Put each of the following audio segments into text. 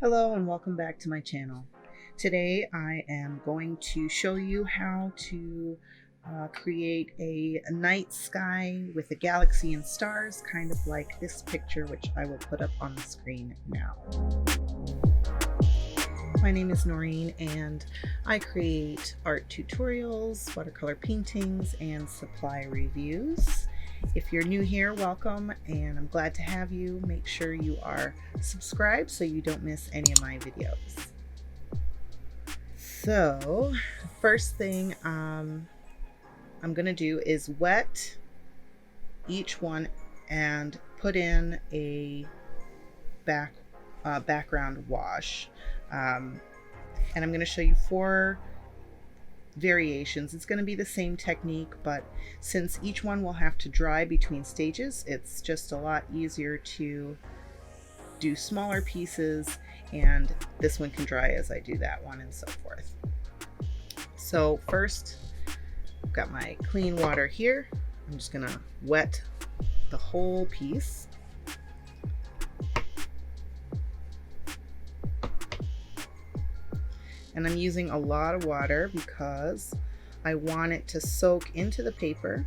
Hello and welcome back to my channel. Today I am going to show you how to create a night sky with a galaxy and stars, kind of like this picture, which I will put up on the screen now. My name is Noreen and I create art tutorials, watercolor paintings, and supply reviews. If you're new here, welcome, and I'm glad to have you. Make sure you are subscribed so you don't miss any of my videos. So, first thing I'm going to do is wet each one and put in a background wash. And I'm going to show you 4 variations. It's going to be the same technique, but since each one will have to dry between stages, it's just a lot easier to do smaller pieces, and this one can dry as I do that one and so forth. So first, I've got my clean water here. I'm just going to wet the whole piece. And I'm using a lot of water because I want it to soak into the paper.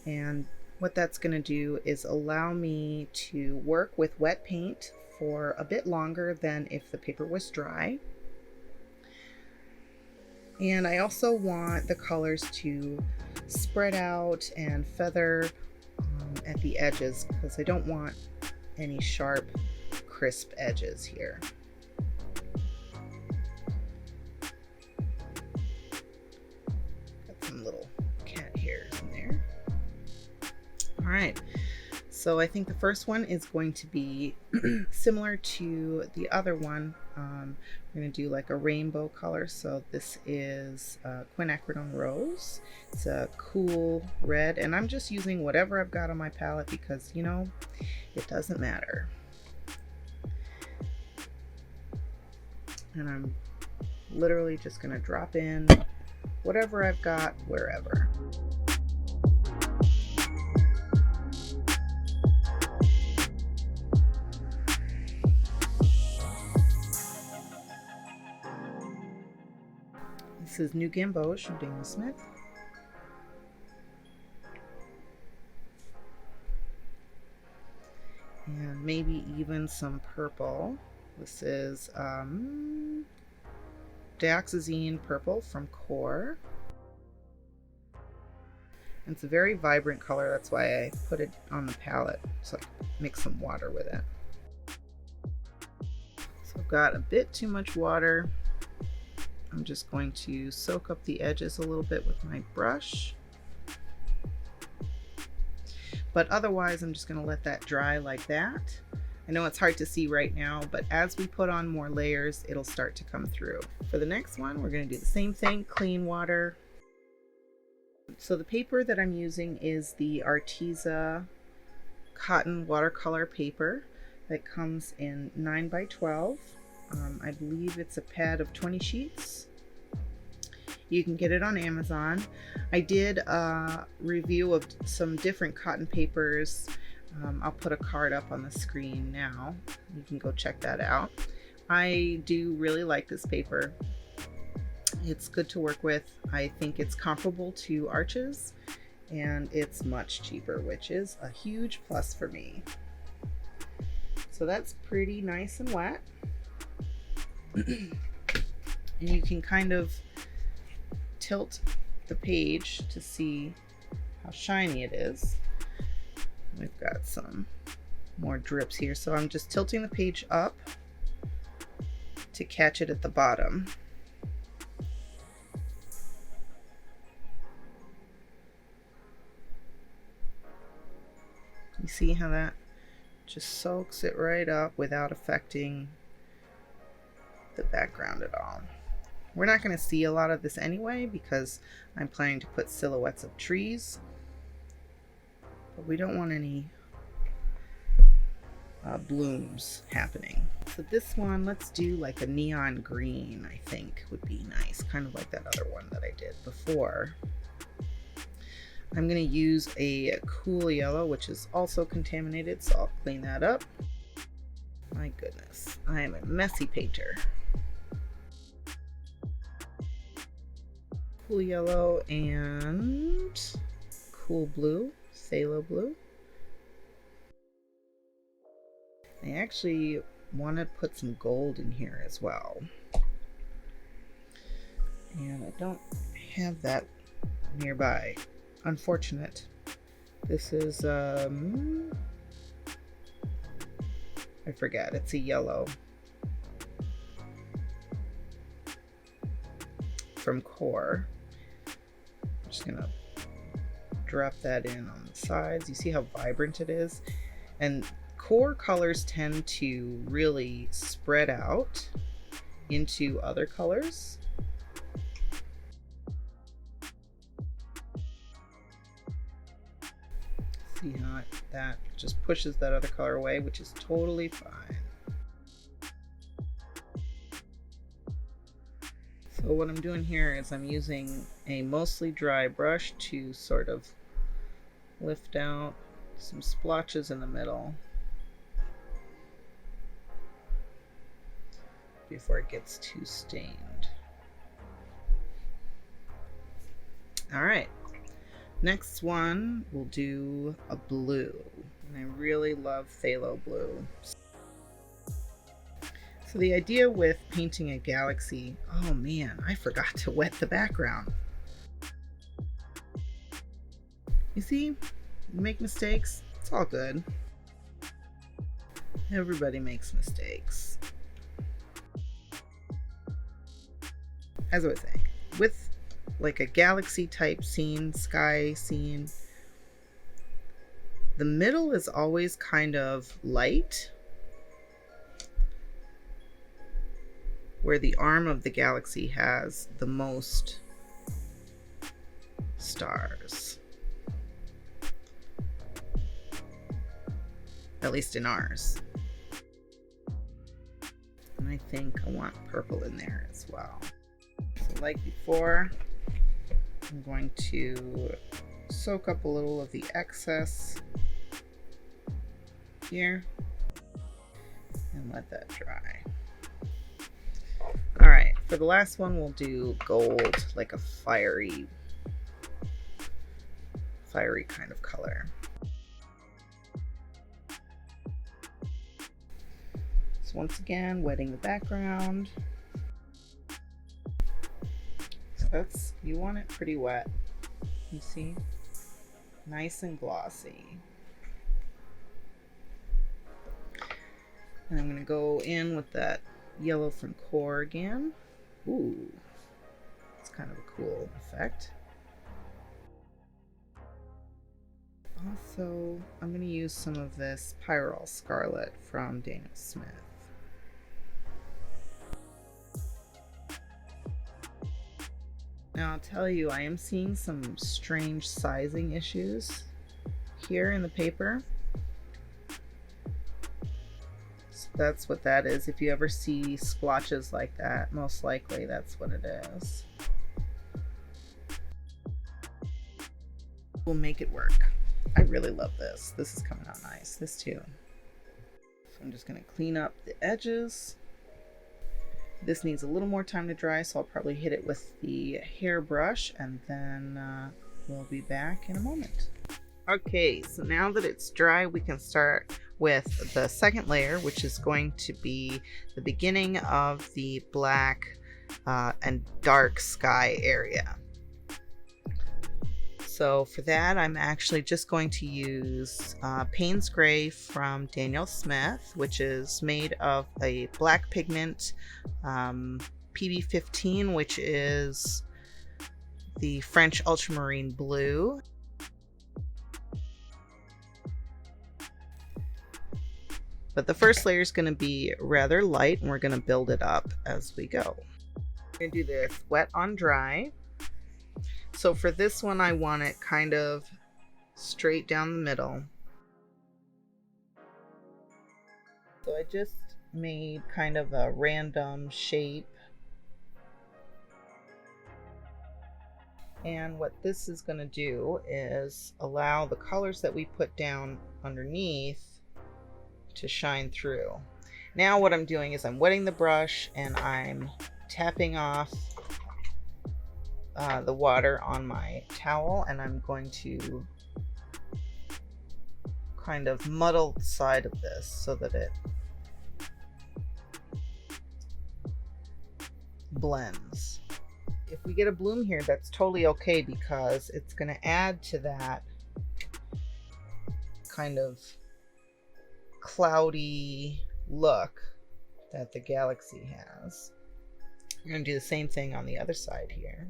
And what that's going to do is allow me to work with wet paint for a bit longer than if the paper was dry. And I also want the colors to spread out and feather at the edges because I don't want any sharp, crisp edges here. Little cat hairs in there. All right, so I think the first one is going to be similar to the other one. We're going to do like a rainbow color. So this is quinacridone rose. It's a cool red, and I'm just using whatever I've got on my palette because, you know, it doesn't matter. And I'm literally just going to drop in whatever I've got wherever. This is New Gamboge from Daniel Smith. And maybe even some purple. This is Dioxazine Purple from QoR. It's a very vibrant color, that's why I put it on the palette, so I can mix some water with it. So I've got a bit too much water. I'm just going to soak up the edges a little bit with my brush. But otherwise, I'm just going to let that dry like that. I know it's hard to see right now, but as we put on more layers, it'll start to come through. For the next one, we're going to do the same thing, clean water. So the paper that I'm using is the Arteza cotton watercolor paper that comes in 9x12. I believe it's a pad of 20 sheets. You can get it on Amazon. I did a review of some different cotton papers. I'll put a card up on the screen now. You can go check that out. I do really like this paper. It's good to work with. I think it's comparable to Arches, and it's much cheaper, which is a huge plus for me. So that's pretty nice and wet. And you can kind of tilt the page to see how shiny it is. We've got some more drips here, so I'm just tilting the page up to catch it at the bottom. You see how that just soaks it right up without affecting the background at all. We're not going to see a lot of this anyway because I'm planning to put silhouettes of trees, but we don't want any blooms happening. So this one, let's do like a neon green, I think would be nice, kind of like that other one that I did before. I'm going to use a cool yellow, which is also contaminated, so I'll clean that up. My goodness, I am a messy painter. Cool yellow and cool blue, phthalo blue. I actually want to put some gold in here as well. And I don't have that nearby. Unfortunate. This is, I forget, it's a yellow. From QoR. I'm just gonna drop that in on the sides. You see how vibrant it is? And QoR colors tend to really spread out into other colors. See how that just pushes that other color away, which is totally fine. So what I'm doing here is I'm using a mostly dry brush to sort of lift out some splotches in the middle before it gets too stained. All right. Next one, we'll do a blue. And I really love phthalo blue. So the idea with painting a galaxy, oh man, I forgot to wet the background. You see, you make mistakes, it's all good. Everybody makes mistakes. As I was saying, with like a galaxy type scene, sky scene, the middle is always kind of light, where the arm of the galaxy has the most stars. At least in ours. And I think I want purple in there as well. So like before, I'm going to soak up a little of the excess here and let that dry. All right, for the last one, we'll do gold, like a fiery kind of color. So once again, wetting the background. That's, you want it pretty wet, you see, nice and glossy. And I'm going to go in with that yellow from QoR again. Ooh, it's kind of a cool effect. Also, I'm going to use some of this Pyrrole Scarlet from Daniel Smith. Now I'll tell you, I am seeing some strange sizing issues here in the paper. So that's what that is. If you ever see splotches like that, most likely that's what it is. We'll make it work. I really love this. This is coming out nice. This too. So I'm just going to clean up the edges. This needs a little more time to dry, so I'll probably hit it with the hairbrush, and then we'll be back in a moment. Okay, so now that it's dry, we can start with the second layer, which is going to be the beginning of the black and dark sky area. So for that, I'm actually just going to use Payne's Gray from Daniel Smith, which is made of a black pigment, PB15, which is the French ultramarine blue. But the first layer is going to be rather light, and we're going to build it up as we go. We're going to do this wet on dry. So for this one, I want it kind of straight down the middle. So I just made kind of a random shape. And what this is going to do is allow the colors that we put down underneath to shine through. Now what I'm doing is I'm wetting the brush and I'm tapping off the water on my towel, and I'm going to kind of muddle the side of this so that it blends. If we get a bloom here, that's totally okay, because it's going to add to that kind of cloudy look that the galaxy has. I'm going to do the same thing on the other side here.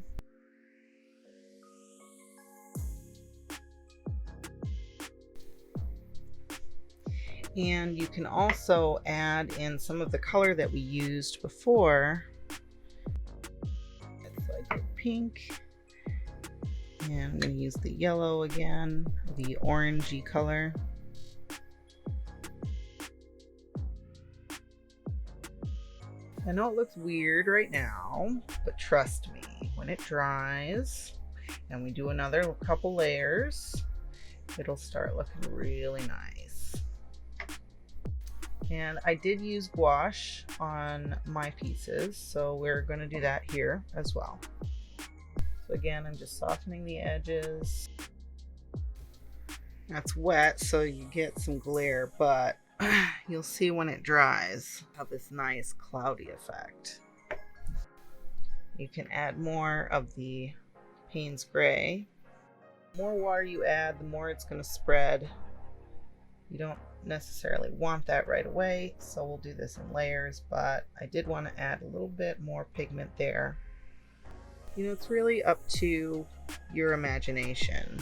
And you can also add in some of the color that we used before. So I did pink, and I'm going to use the yellow again, the orangey color. I know it looks weird right now, but trust me, when it dries and we do another couple layers, it'll start looking really nice. And I did use gouache on my pieces, so we're going to do that here as well. So again, I'm just softening the edges. That's wet, so you get some glare, but you'll see when it dries have this nice cloudy effect. You can add more of the Payne's Gray. The more water you add, the more it's going to spread. You don't necessarily want that right away, so we'll do this in layers, but I did want to add a little bit more pigment there. You know, it's really up to your imagination.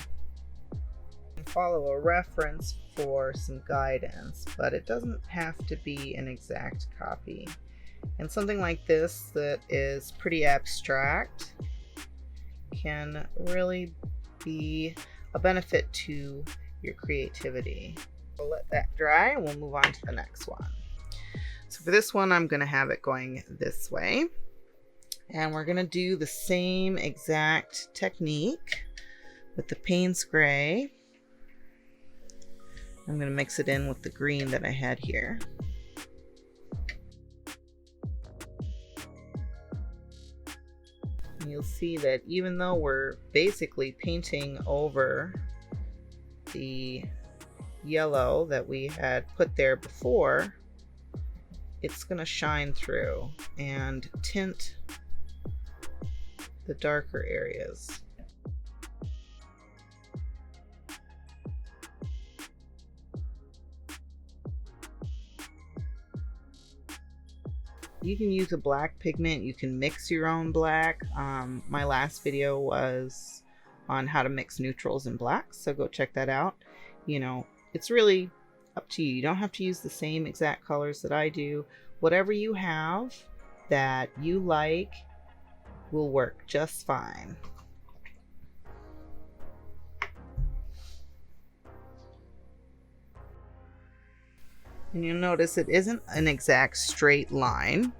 Follow a reference for some guidance, but it doesn't have to be an exact copy. And something like this that is pretty abstract can really be a benefit to your creativity. We'll let that dry and we'll move on to the next one. So for this one, I'm going to have it going this way, and we're going to do the same exact technique with the Payne's Gray. I'm going to mix it in with the green that I had here. And you'll see that even though we're basically painting over the yellow that we had put there before, it's going to shine through and tint the darker areas. You can use a black pigment, you can mix your own black. My last video was on how to mix neutrals and blacks, so go check that out. You know, it's really up to you. You don't have to use the same exact colors that I do. Whatever you have that you like will work just fine. And you'll notice it isn't an exact straight line.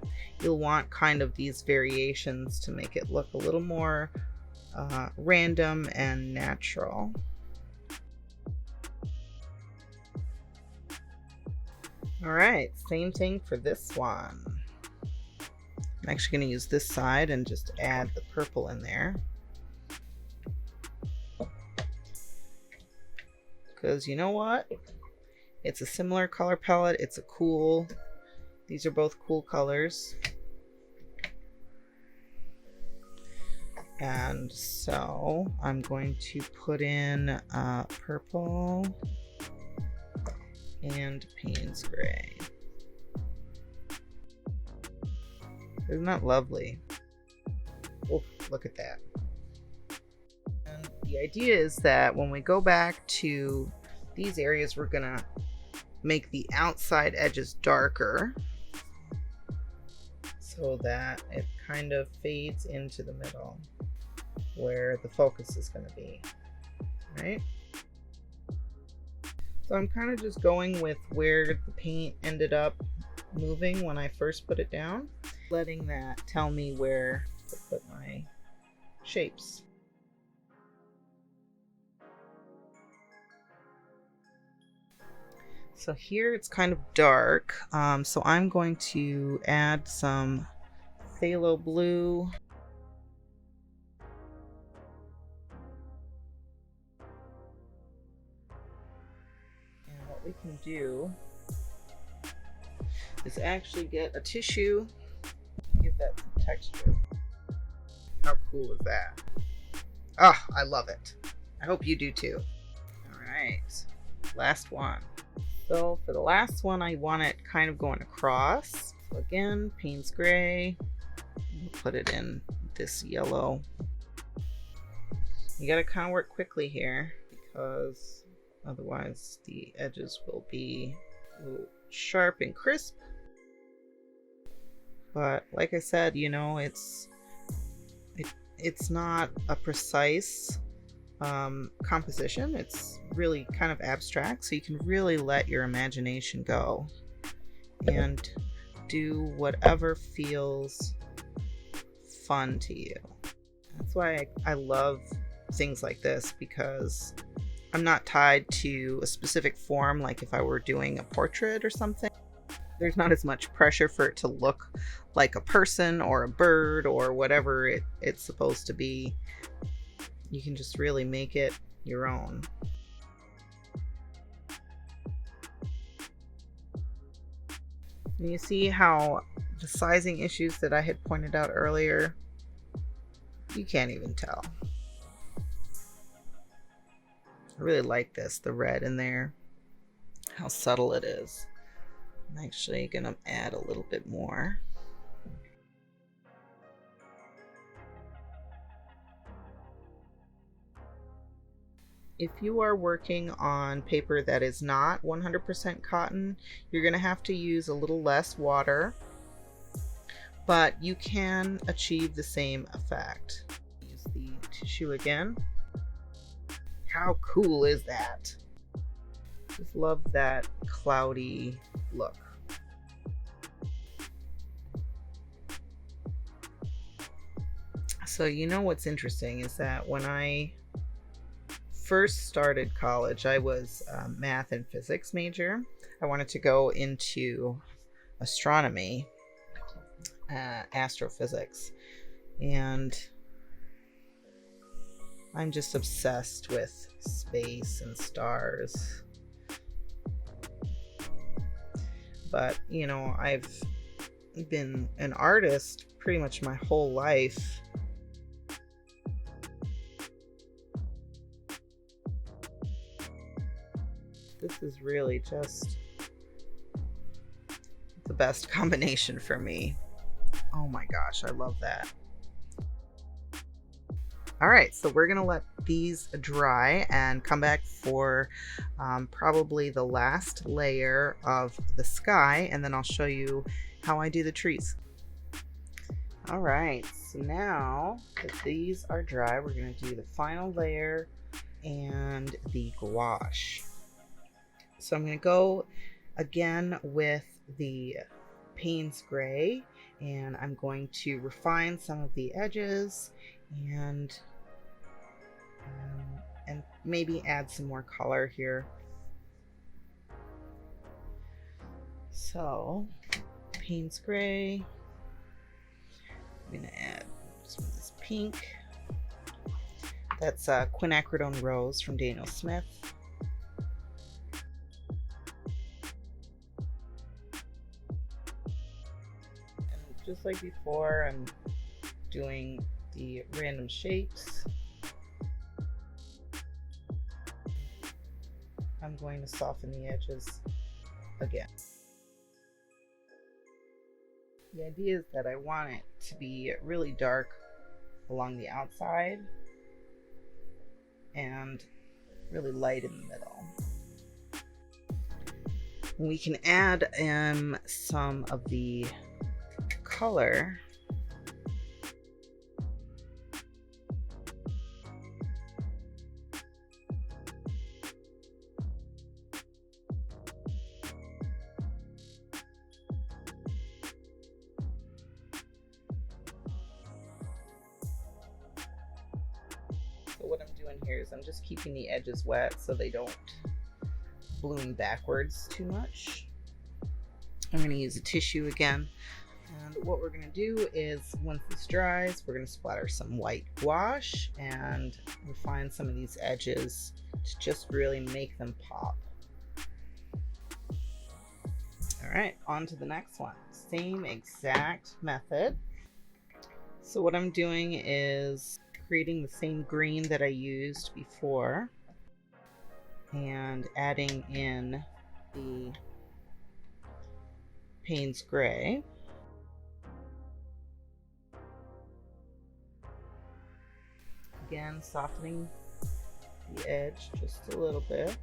You'll want kind of these variations to make it look a little more random and natural. All right, same thing for this one. I'm actually going to use this side and just add the purple in there, because you know what? It's a similar color palette. It's a cool, these are both cool colors. And so I'm going to put in purple and Payne's Gray. Isn't that lovely? Oh, look at that. And the idea is that when we go back to these areas, we're gonna make the outside edges darker so that it kind of fades into the middle where the focus is going to be, right? So I'm kind of just going with where the paint ended up moving when I first put it down, letting that tell me where to put my shapes. So here it's kind of dark, so I'm going to add some phthalo blue. And what we can do is actually get a tissue, give that some texture. How cool is that? Oh, I love it. I hope you do too. All right, last one. So for the last one, I want it kind of going across. So again, Payne's Gray. We'll put it in this yellow. You gotta kind of work quickly here because otherwise the edges will be a little sharp and crisp. But like I said, you know, it's not a precise composition. It's really kind of abstract, so you can really let your imagination go and do whatever feels fun to you. That's why I love things like this, because I'm not tied to a specific form. Like if I were doing a portrait or something, there's not as much pressure for it to look like a person or a bird or whatever it's supposed to be. You can just really make it your own. And you see how the sizing issues that I had pointed out earlier, you can't even tell. I really like this, the red in there, how subtle it is. I'm actually gonna add a little bit more. If you are working on paper that is not 100% cotton, you're going to have to use a little less water, but you can achieve the same effect. Use the tissue again. How cool is that? Just love that cloudy look. So you know what's interesting is that when I first started college, I was a math and physics major. I wanted to go into astronomy, astrophysics, and I'm just obsessed with space and stars. But you know, I've been an artist pretty much my whole life. This is really just the best combination for me. Oh my gosh, I love that. All right, so we're gonna let these dry and come back for probably the last layer of the sky, and then I'll show you how I do the trees. All right, so now that these are dry, we're gonna do the final layer and the gouache. So I'm going to go again with the Payne's Gray, and I'm going to refine some of the edges and maybe add some more color here. So Payne's Gray, I'm going to add some of this pink. That's quinacridone rose from Daniel Smith. Just like before, I'm doing the random shapes. I'm going to soften the edges again. The idea is that I want it to be really dark along the outside and really light in the middle. We can add some of the color. So what I'm doing here is I'm just keeping the edges wet so they don't bluing backwards too much. I'm going to use a tissue again. And what we're going to do is, once this dries, we're going to splatter some white gouache and refine some of these edges to just really make them pop. All right, on to the next one. Same exact method. So what I'm doing is creating the same green that I used before and adding in the Payne's Gray. Again, softening the edge just a little bit.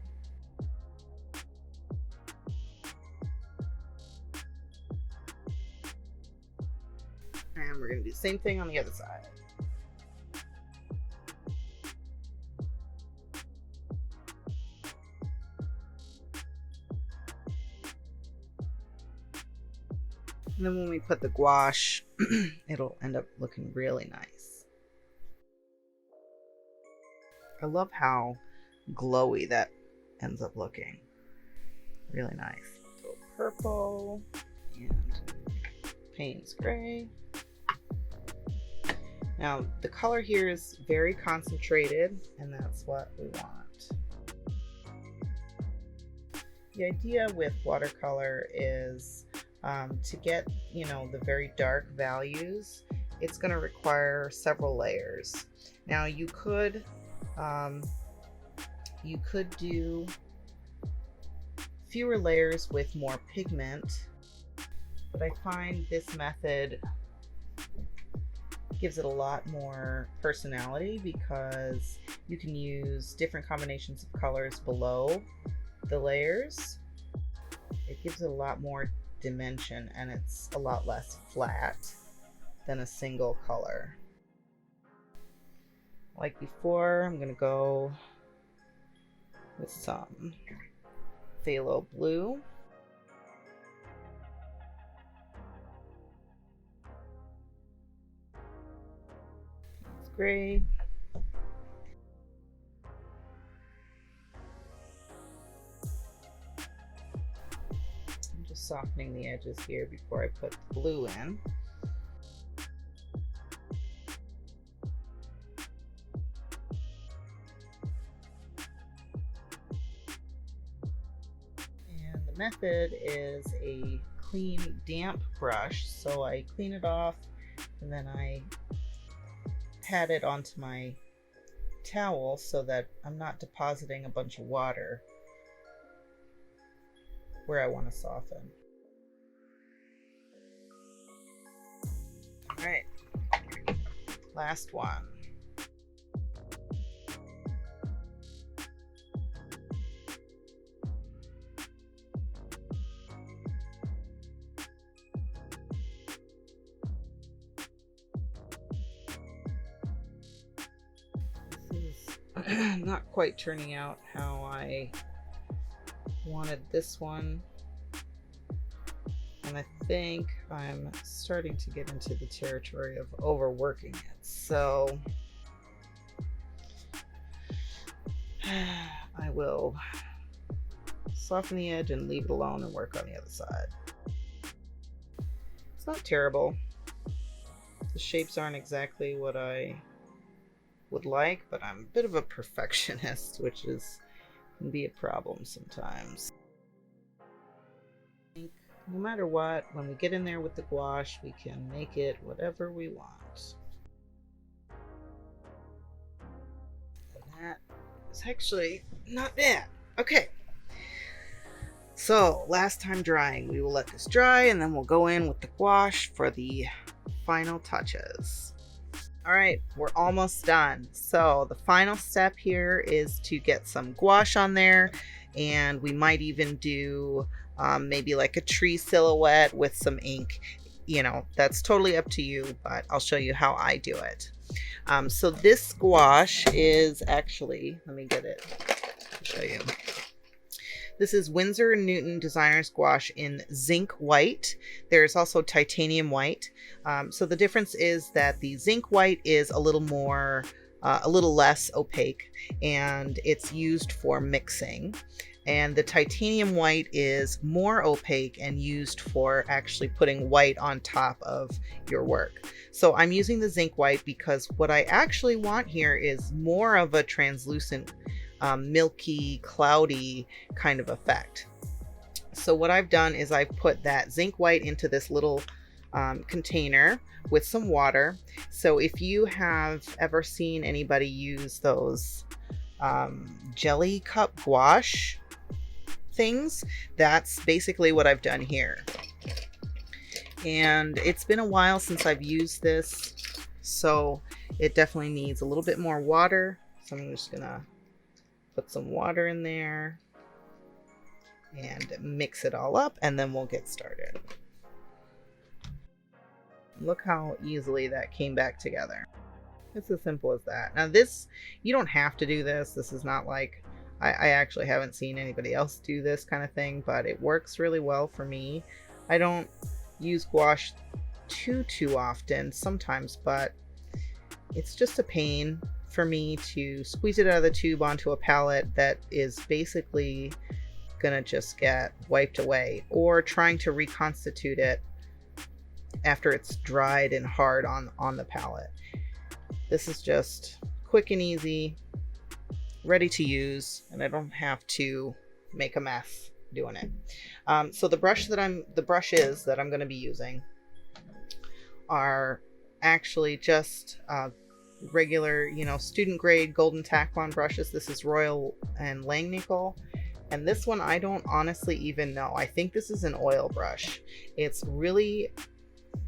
And we're going to do the same thing on the other side. And then when we put the gouache, it'll end up looking really nice. I love how glowy that ends up looking. Really nice. So purple and Payne's Gray. Now the color here is very concentrated, and that's what we want. The idea with watercolor is to get, the very dark values, it's going to require several layers. Now you could do fewer layers with more pigment, but I find this method gives it a lot more personality because you can use different combinations of colors below the layers. It gives it a lot more dimension, and it's a lot less flat than a single color. Like before, I'm going to go with some phthalo blue. It's gray. I'm just softening the edges here before I put the blue in. Method is a clean damp brush, so I clean it off and then I pat it onto my towel so that I'm not depositing a bunch of water where I want to soften. All right, last one. Not quite turning out how I wanted this one, and I think I'm starting to get into the territory of overworking it, so I will soften the edge and leave it alone and work on the other side. It's not terrible. The shapes aren't exactly what I would like, but I'm a bit of a perfectionist, which can be a problem sometimes. I think no matter what, when we get in there with the gouache, we can make it whatever we want. And that is actually not bad. Okay, so last time drying, we will let this dry and then we'll go in with the gouache for the final touches. All right, we're almost done. So the final step here is to get some gouache on there, and we might even do maybe like a tree silhouette with some ink. That's totally up to you, but I'll show you how I do it. So this gouache is actually, let me get it to show you. This is Winsor & Newton Designer's Gouache in zinc white. There's also titanium white. So the difference is that the zinc white is a little less opaque, and it's used for mixing. And the titanium white is more opaque and used for actually putting white on top of your work. So I'm using the zinc white because what I actually want here is more of a translucent, milky, cloudy kind of effect. So what I've done is I've put that zinc white into this little container with some water. So if you have ever seen anybody use those jelly cup gouache things, that's basically what I've done here. And it's been a while since I've used this, so it definitely needs a little bit more water. So I'm just gonna put some water in there and mix it all up, and then we'll get started. Look how easily that came back together. It's as simple as that. Now this, you don't have to do this. This is not like, I actually haven't seen anybody else do this kind of thing, but it works really well for me. I don't use gouache too often sometimes, but it's just a pain for me to squeeze it out of the tube onto a palette that is basically gonna just get wiped away, or trying to reconstitute it after it's dried and hard on the palette. This is just quick and easy, ready to use, and I don't have to make a mess doing it. So the brushes that I'm going to be using are actually just regular, student grade golden taklon brushes. This is Royal and Langnickel. And this one, I don't honestly even know. I think this is an oil brush. It's really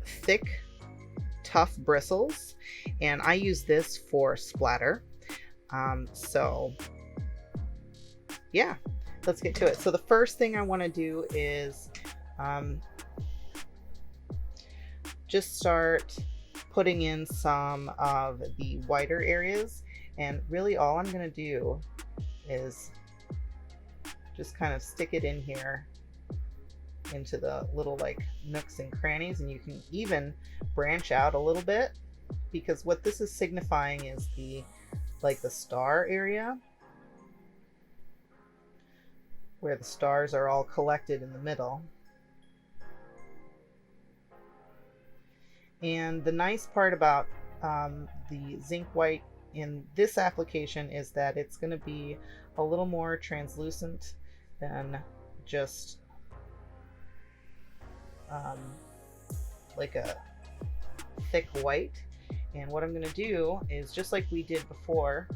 thick, tough bristles, and I use this for splatter. So yeah, let's get to it. So the first thing I want to do is just start putting in some of the whiter areas, and really all I'm going to do is just kind of stick it in here into the little like nooks and crannies, and you can even branch out a little bit, because what this is signifying is the star area, where the stars are all collected in the middle. And the nice part about the zinc white in this application is that it's going to be a little more translucent than just like a thick white. And what I'm going to do is just like we did before,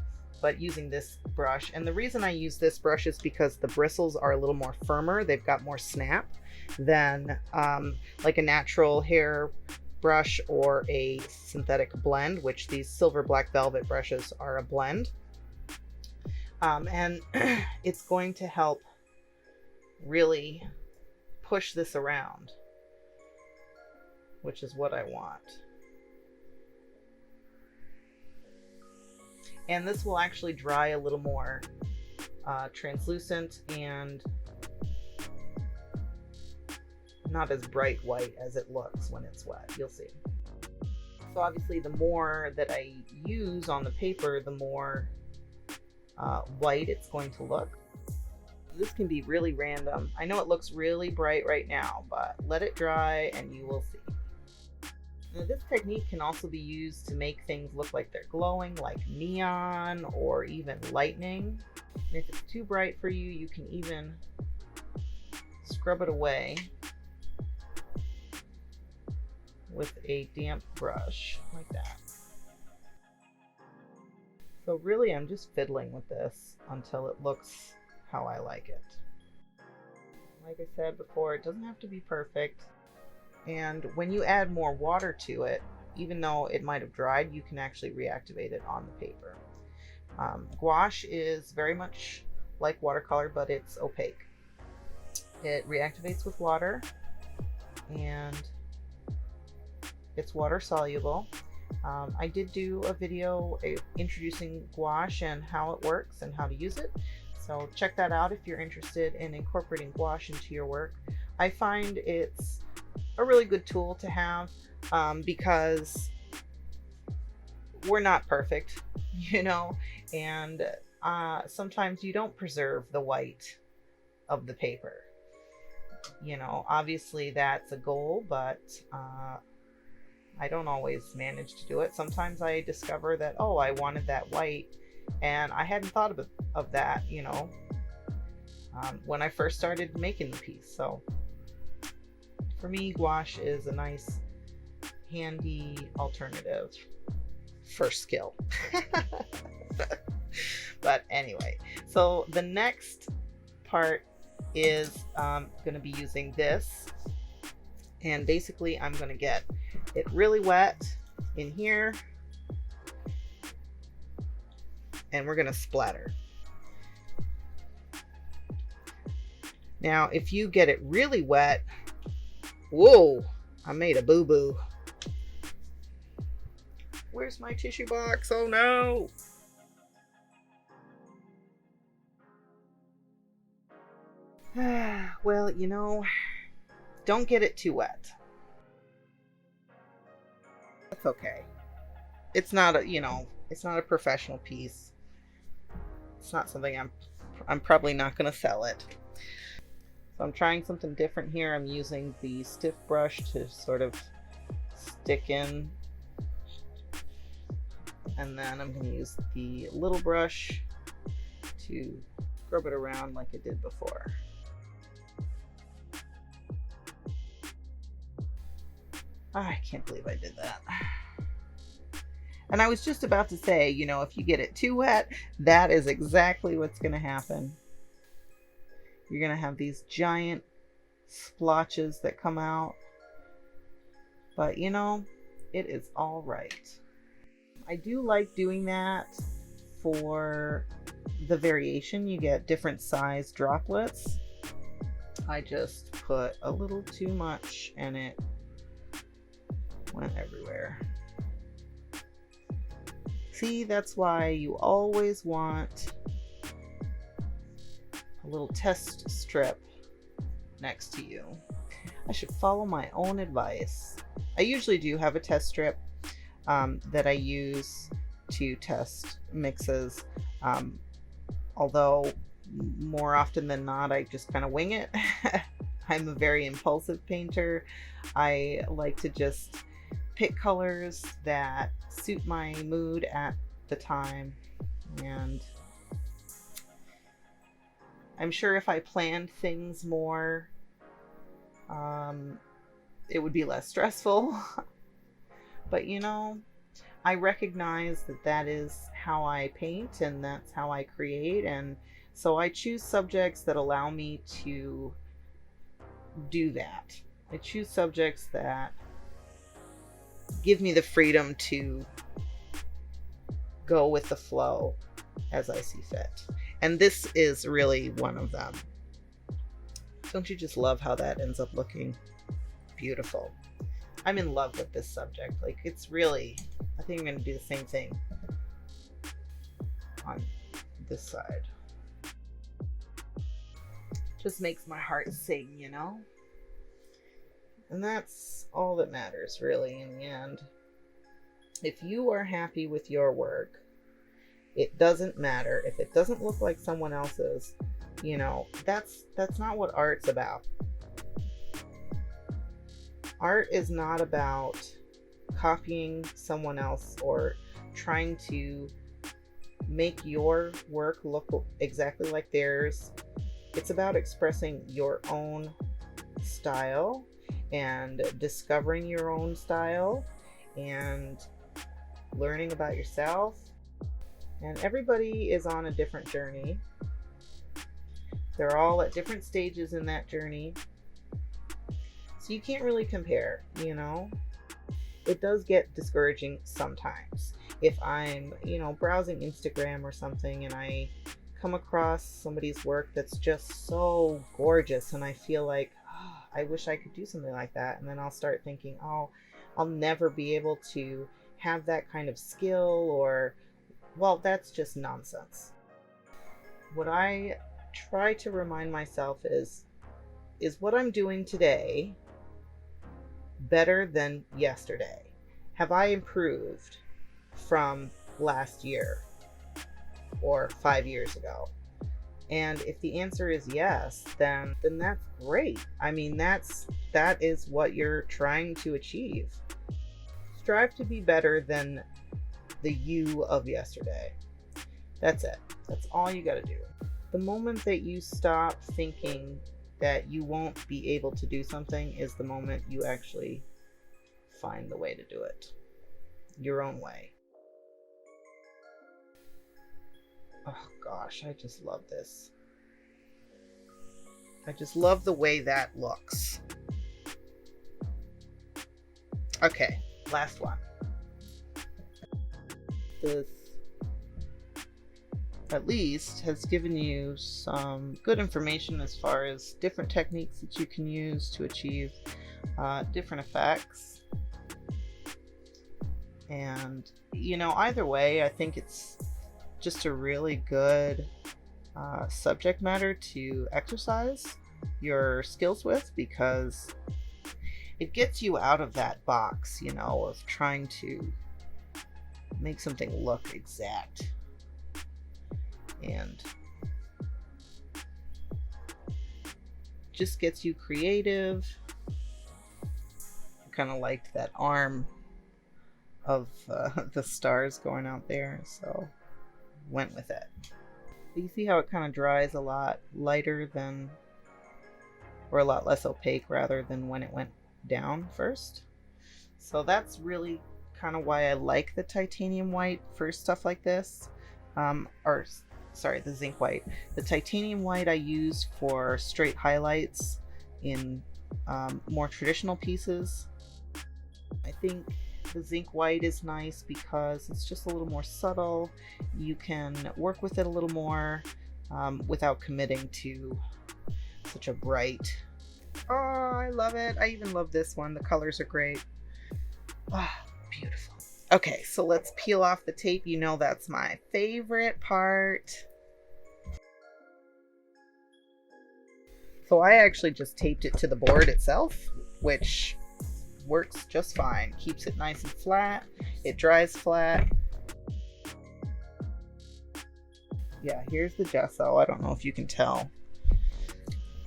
but using this brush. And the reason I use this brush is because the bristles are a little more firmer. They've got more snap than like a natural hair brush or a synthetic blend, which these silver black velvet brushes are a blend. And it's going to help really push this around, which is what I want. And this will actually dry a little more translucent and not as bright white as it looks when it's wet. You'll see. So obviously the more that I use on the paper, the more white it's going to look. This can be really random. I know it looks really bright right now, but let it dry and you will see. Now, this technique can also be used to make things look like they're glowing, like neon or even lightning. And if it's too bright for you, you can even scrub it away with a damp brush like that. So really, I'm just fiddling with this until it looks how I like it. Like I said before, it doesn't have to be perfect. And when you add more water to it, even though it might have dried, you can actually reactivate it on the paper. Gouache is very much like watercolor, but it's opaque. It reactivates with water, and it's water soluble. I did do a video introducing gouache and how it works and how to use it. So check that out if you're interested in incorporating gouache into your work. I find it's a really good tool to have because we're not perfect, and sometimes you don't preserve the white of the paper. You know, obviously that's a goal, but I don't always manage to do it. Sometimes I discover that, oh, I wanted that white and I hadn't thought of that, you know, when I first started making the piece. So for me, gouache is a nice, handy alternative for skill. But anyway, so the next part is going to be using this, and basically I'm going to get it really wet in here and we're going to splatter. Now if you get it really wet, whoa, I made a boo-boo. Where's my tissue box? Oh no. Well, you know, don't get it too wet. That's okay. It's not a, you know, it's not a professional piece. It's not something I'm probably not going to sell it. So I'm trying something different here. I'm using the stiff brush to sort of stick in. And then I'm going to use the little brush to scrub it around like it did before. I can't believe I did that. And I was just about to say, you know, if you get it too wet, that is exactly what's going to happen. You're going to have these giant splotches that come out. But, you know, it is all right. I do like doing that for the variation. You get different size droplets. I just put a little too much and it went everywhere. See, that's why you always want a little test strip next to you. I should follow my own advice. I usually do have a test strip that I use to test mixes, although more often than not I just kind of wing it. I'm a very impulsive painter. I like to just pick colors that suit my mood at the time, and I'm sure if I planned things more, it would be less stressful. But you know, I recognize that that is how I paint and that's how I create, and so I choose subjects that allow me to do that. I choose subjects that give me the freedom to go with the flow as I see fit. And this is really one of them. Don't you just love how that ends up looking beautiful? I'm in love with this subject. Like, it's really, I think I'm going to do the same thing on this side. Just makes my heart sing, you know? And that's all that matters, really, in the end. If you are happy with your work, it doesn't matter. If it doesn't look like someone else's, you know, that's not what art's about. Art is not about copying someone else or trying to make your work look exactly like theirs. It's about expressing your own style and discovering your own style and learning about yourself. And everybody is on a different journey. They're all at different stages in that journey. So you can't really compare, you know? It does get discouraging sometimes. If I'm, you know, browsing Instagram or something and I come across somebody's work that's just so gorgeous and I feel like, oh, I wish I could do something like that. And then I'll start thinking, oh, I'll never be able to have that kind of skill, or, well, that's just nonsense. What I try to remind myself is what I'm doing today better than yesterday? Have I improved from last year or 5 years ago? And if the answer is yes, then that's great. I mean, that is what you're trying to achieve. Strive to be better than the you of yesterday. That's it. That's all you got to do. The moment that you stop thinking that you won't be able to do something is the moment you actually find the way to do it your own way. Oh gosh, I just love this. I just love the way that looks. Okay, last one. This at least has given you some good information as far as different techniques that you can use to achieve different effects. And you know, either way, I think it's just a really good subject matter to exercise your skills with, because it gets you out of that box, you know, of trying to make something look exact. And just gets you creative. I kind of liked that arm of the stars going out there, so went with it. You see how it kind of dries a lot lighter than, or a lot less opaque rather than when it went down first. So that's really kind of why I like the titanium white for stuff like this. The zinc white. The titanium white I use for straight highlights in more traditional pieces. I think the zinc white is nice because it's just a little more subtle. You can work with it a little more without committing to such a bright. Oh, I love it. I even love this one. The colors are great. Oh, beautiful. Okay, so let's peel off the tape. You know that's my favorite part. So I actually just taped it to the board itself, which works just fine. Keeps it nice and flat. It dries flat. Yeah, here's the gesso. I don't know if you can tell,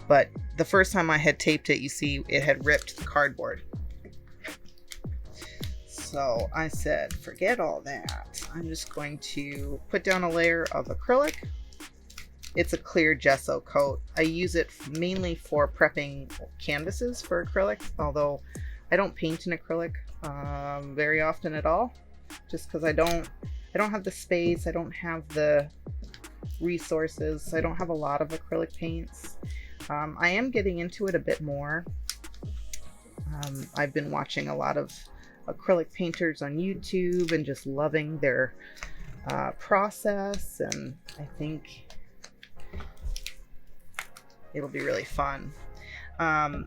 but the first time I had taped it, you see it had ripped the cardboard. So I said, forget all that. I'm just going to put down a layer of acrylic. It's a clear gesso coat. I use it mainly for prepping canvases for acrylic, although I don't paint in acrylic very often at all, just because I don't have the space. I don't have the resources. I don't have a lot of acrylic paints. I am getting into it a bit more. I've been watching a lot of acrylic painters on YouTube and just loving their process, and I think it'll be really fun. I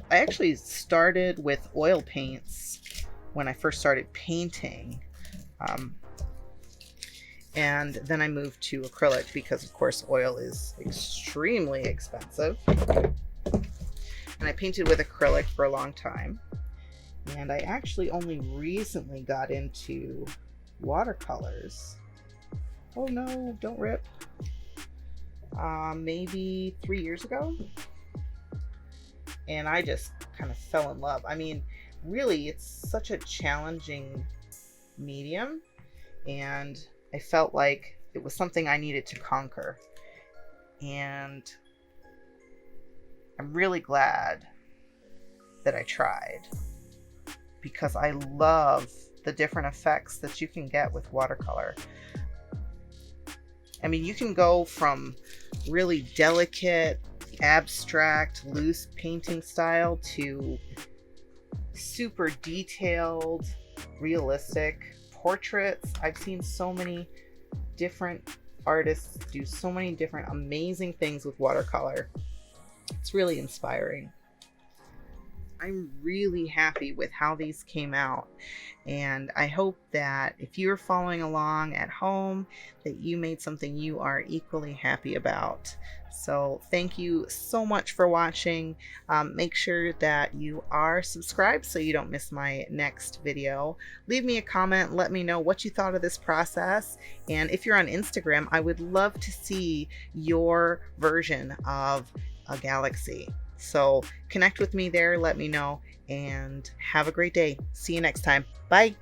actually started with oil paints when I first started painting, and then I moved to acrylic because of course oil is extremely expensive, and I painted with acrylic for a long time. And I actually only recently got into watercolors. Oh no, don't rip. Maybe 3 years ago. And I just kind of fell in love. I mean, really, it's such a challenging medium. And I felt like it was something I needed to conquer. And I'm really glad that I tried, because I love the different effects that you can get with watercolor. I mean, you can go from really delicate, abstract, loose painting style to super detailed, realistic portraits. I've seen so many different artists do so many different amazing things with watercolor. It's really inspiring. I'm really happy with how these came out, and I hope that if you're following along at home, that you made something you are equally happy about. So thank you so much for watching. Make sure that you are subscribed so you don't miss my next video. Leave me a comment, let me know what you thought of this process, and if you're on Instagram, I would love to see your version of a galaxy. So connect with me there, let me know, and have a great day. See you next time. Bye.